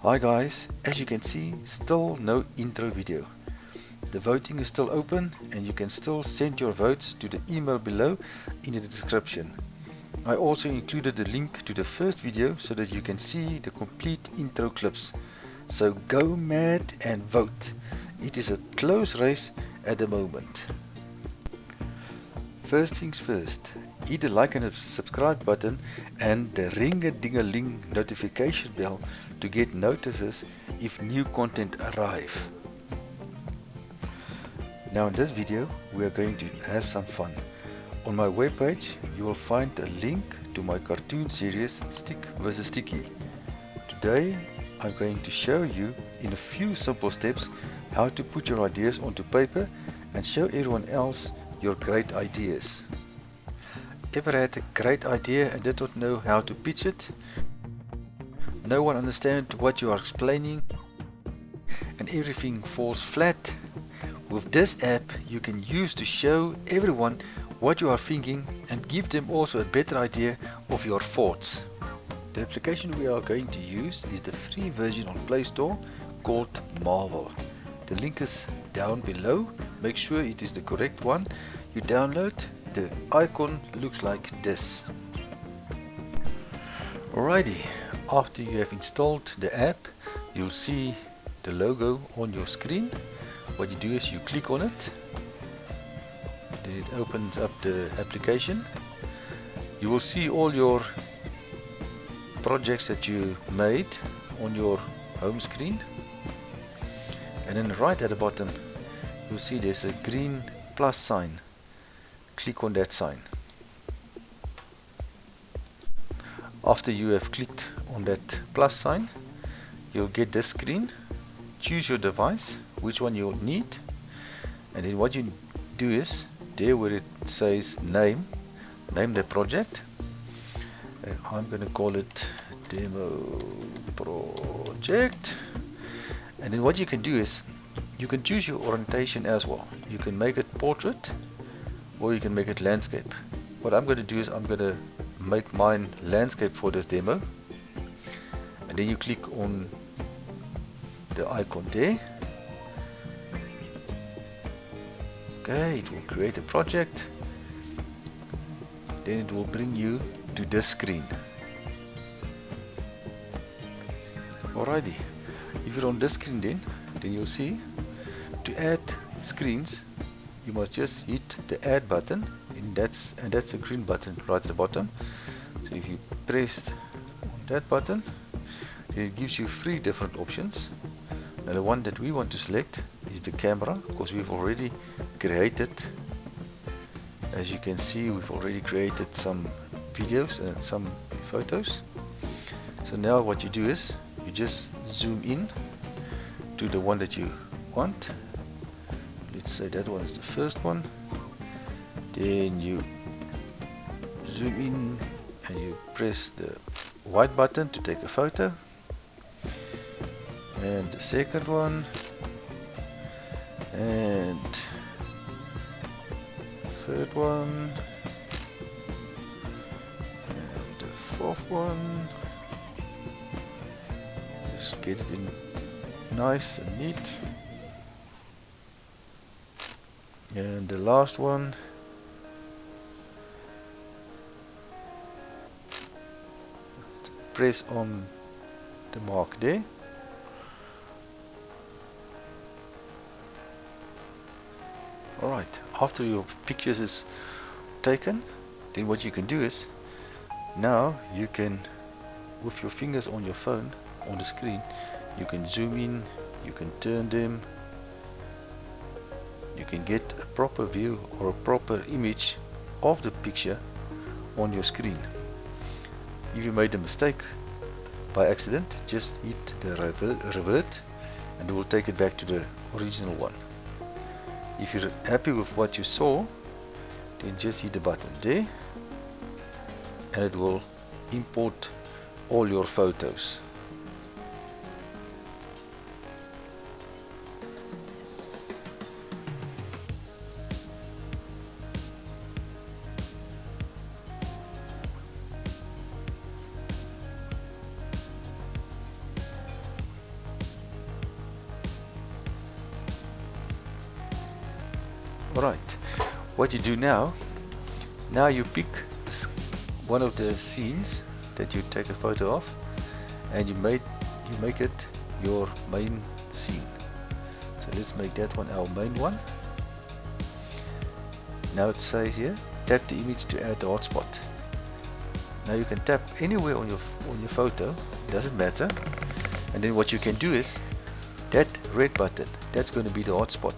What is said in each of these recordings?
Hi guys, as you can see, still no intro video. The voting is still open and you can still send your votes to the email below in the description. I also included the link to the first video so that you can see the complete intro clips. So go mad and vote. It is a close race at the moment. First things first, hit the like and subscribe button and the ring-a-ding-a-ling notification bell to get notices if new content arrive. Now in this video we are going to have some fun. On my webpage you will find a link to my cartoon series Stick vs Sticky. Today I'm going to show you in a few simple steps how to put your ideas onto paper and show everyone else your great ideas. Ever had a great idea and did not know how to pitch it? No one understands what you are explaining and everything falls flat? With this app you can use to show everyone what you are thinking and give them also a better idea of your thoughts. The application we are going to use is the free version on Play Store called Marvel. The link is down below. Make sure it is the correct one you download. The icon looks like this. Alrighty, after you have installed the app, you'll see the logo on your screen. What you do is you click on it, then it opens up the application. You will see all your projects that you made on your home screen, and then right at the bottom you'll see there's a green plus sign. Click on that sign. After you have clicked on that plus sign, you'll get this screen. Choose your device, which one you need, and then what you do is there where it says name the project. I'm going to call it demo project, and then what you can do is you can choose your orientation as well. You can make it portrait or you can make it landscape. What I'm going to do is I'm going to make mine landscape for this demo, and then you click on the icon there. Okay, it will create a project, then it will bring you to this screen. Alrighty, if you're on this screen then you'll see to add screens you must just hit the add button, and that's a green button right at the bottom. So if you press on that button, it gives you 3 different options. Now the one that we want to select is the camera, because we've already created, as you can see, we've already created some videos and some photos. So now what you do is you just zoom in to the one that you want. Let's say that one is the first one. Then you zoom in and you press the white button to take a photo, and the second one, and third one, and the fourth one. Just get it in nice and neat, and the last one. Press on the mark there. Alright, after your pictures is taken, then what you can do is now you can, with your fingers on your phone on the screen, you can zoom in, you can turn them, you can get a proper view or a proper image of the picture on your screen. If you made a mistake by accident, just hit the revert and it will take it back to the original one. If you're happy with what you saw, then just hit the button there and it will import all your photos. Alright, what you do now you pick one of the scenes that you take a photo of, and you make it your main scene. So let's make that one our main one. Now it says here, tap the image to add the hotspot. Now you can tap anywhere on your photo, doesn't matter. And then what you can do is, that red button, that's going to be the hotspot.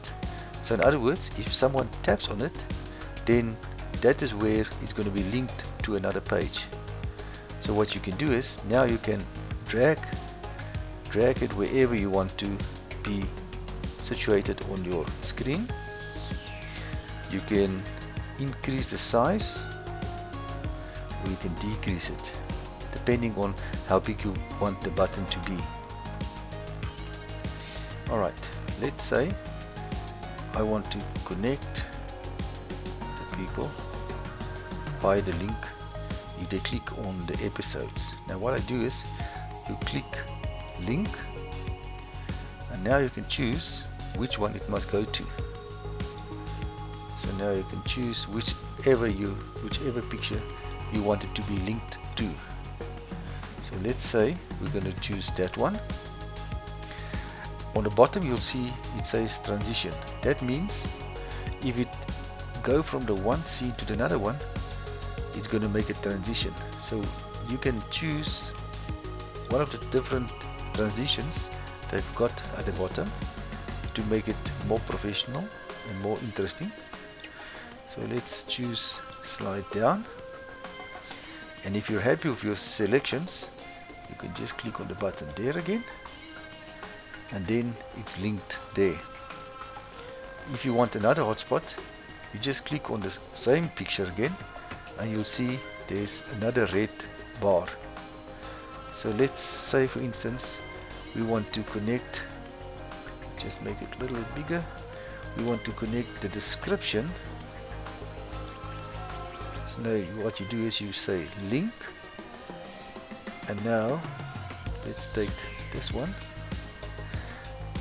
So in other words, if someone taps on it, then that is where it's going to be linked to another page. So what you can do is, now you can drag it wherever you want to be situated on your screen. You can increase the size, or you can decrease it, depending on how big you want the button to be. Alright, let's say I want to connect the people via the link if they click on the episodes. Now what I do is, you click link, and now you can choose which one it must go to. So now you can choose whichever picture you want it to be linked to. So let's say we're going to choose that one. On the bottom you'll see it says transition. That means if it go from the one scene to the another one, it's going to make a transition. So you can choose one of the different transitions they've got at the bottom to make it more professional and more interesting. So let's choose slide down, and if you're happy with your selections, you can just click on the button there again, and then it's linked there. If you want another hotspot, you just click on the same picture again, and you'll see there's another red bar. So let's say, for instance, we want to connect, just make it a little bit bigger, we want to connect the description. So now what you do is you say link, and now let's take this one.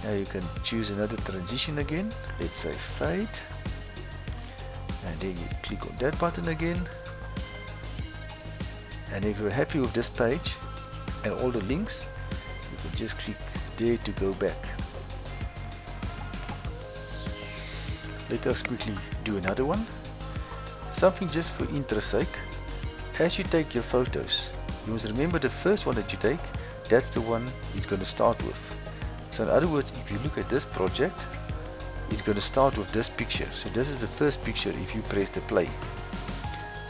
Now you can choose another transition again, let's say fade, and then you click on that button again, and if you're happy with this page and all the links, you can just click there to go back. Let us quickly do another one, something just for interest sake. As you take your photos, you must remember the first one that you take, that's the one it's going to start with. So in other words, if you look at this project, it's going to start with this picture. So this is the first picture if you press the play.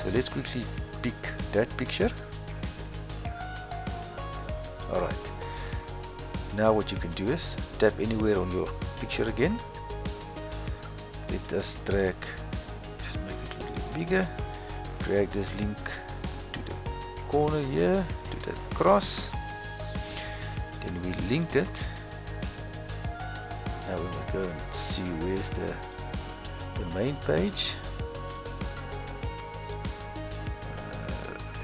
So let's quickly pick that picture. Alright, now what you can do is tap anywhere on your picture again. Let us drag, just make it a little bit bigger, drag this link to the corner here, to that cross, then we link it. Now we will go and see where's the main page.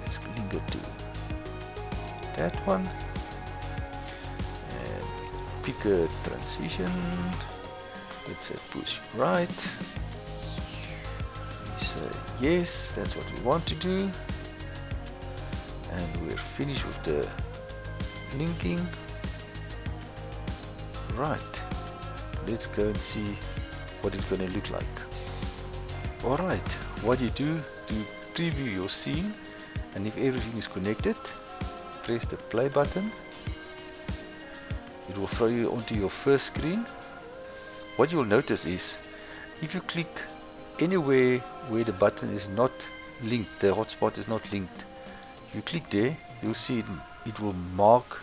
Let's link it to that one, and pick a transition. Let's say push right. We say yes, that's what we want to do, and we're finished with the linking. Right. Let's go and see what it's going to look like. Alright, what you do to preview your scene, and if everything is connected, press the play button. It will throw you onto your first screen. What you'll notice is, if you click anywhere where the button is not linked, the hotspot is not linked, you click there, you'll see it will mark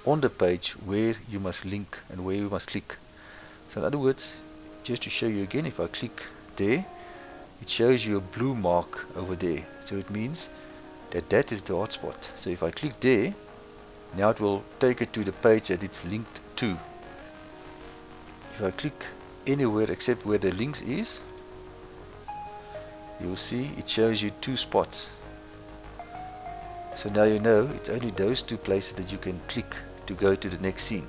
on the page where you must link and where you must click. So in other words, just to show you again, if I click there, it shows you a blue mark over there. So it means that that is the hotspot. So if I click there, now it will take it to the page that it's linked to. If I click anywhere except where the links is, you'll see it shows you two spots. So now you know it's only those two places that you can click to go to the next scene.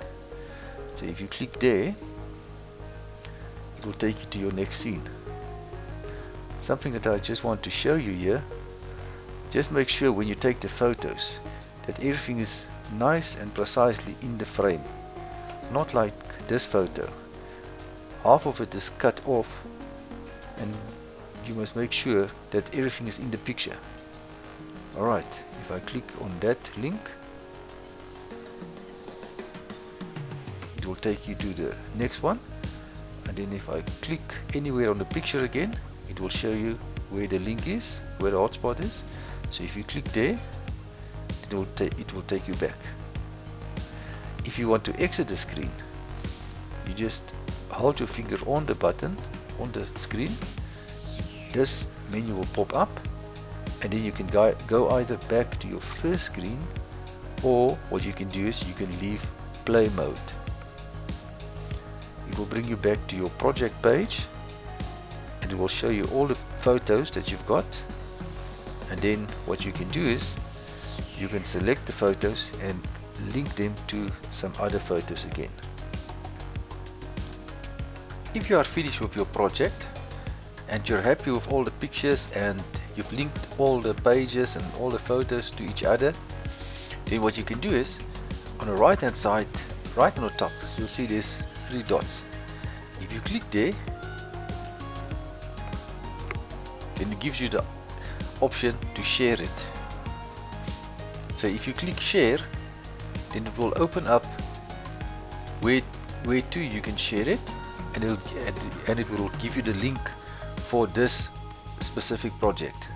So if you click there, it will take you to your next scene. Something that I just want to show you here, just make sure when you take the photos that everything is nice and precisely in the frame. Not like this photo. Half of it is cut off, and you must make sure that everything is in the picture. Alright, if I click on that link, it will take you to the next one, and then if I click anywhere on the picture again, it will show you where the link is, where the hotspot is. So if you click there, it will take you back. If you want to exit the screen, you just hold your finger on the button on the screen. This menu will pop up, and then you can go either back to your first screen, or what you can do is you can leave play mode. It will bring you back to your project page, and it will show you all the photos that you've got. And then what you can do is you can select the photos and link them to some other photos again. If you are finished with your project and you're happy with all the pictures and you've linked all the pages and all the photos to each other, then what you can do is on the right hand side, right on the top, you'll see these 3 dots. If you click there, then it gives you the option to share it. So if you click share, then it will open up where to you can share it, and it will give you the link for this specific project.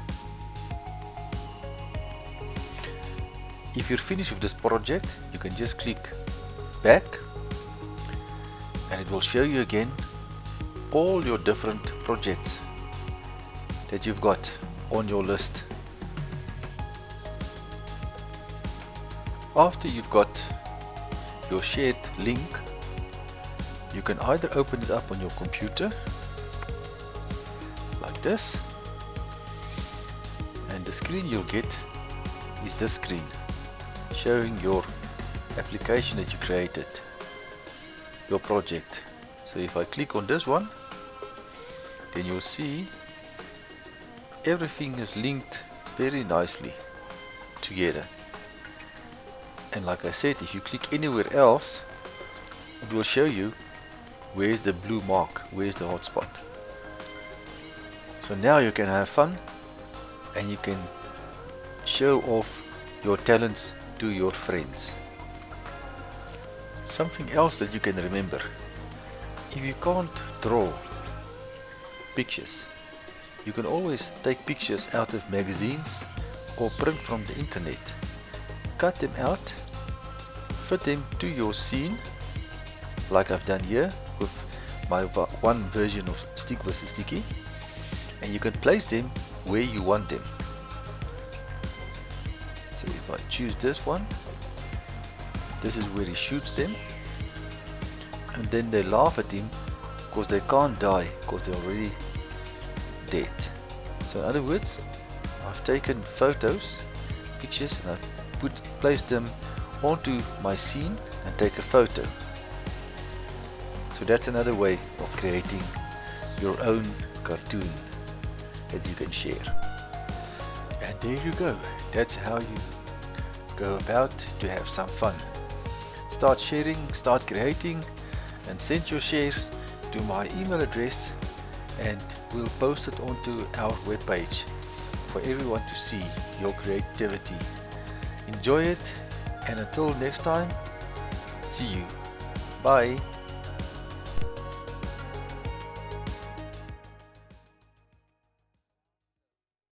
If you're finished with this project, you can just click back, and it will show you again all your different projects that you've got on your list. After you've got your shared link, you can either open it up on your computer like this, and the screen you'll get is this screen showing your application that you created, your project. So if I click on this one, then you'll see everything is linked very nicely together. And like I said, if you click anywhere else, it will show you where's the blue mark, where's the hotspot. So now you can have fun and you can show off your talents to your friends. Something else that you can remember: if you can't draw pictures, you can always take pictures out of magazines or print from the internet, cut them out, fit them to your scene, like I've done here with my one version of Stick vs Sticky, and you can place them where you want them. So if I choose this one, this is where he shoots them, and then they laugh at him because they can't die because they're already dead. So in other words, I've taken photos, pictures, and I've placed them onto my scene and take a photo. So that's another way of creating your own cartoon that you can share. And there you go. That's how you go about to have some fun. Start sharing, start creating, and send your shares to my email address, and we'll post it onto our webpage for everyone to see your creativity. Enjoy it, and until next time, see you. Bye.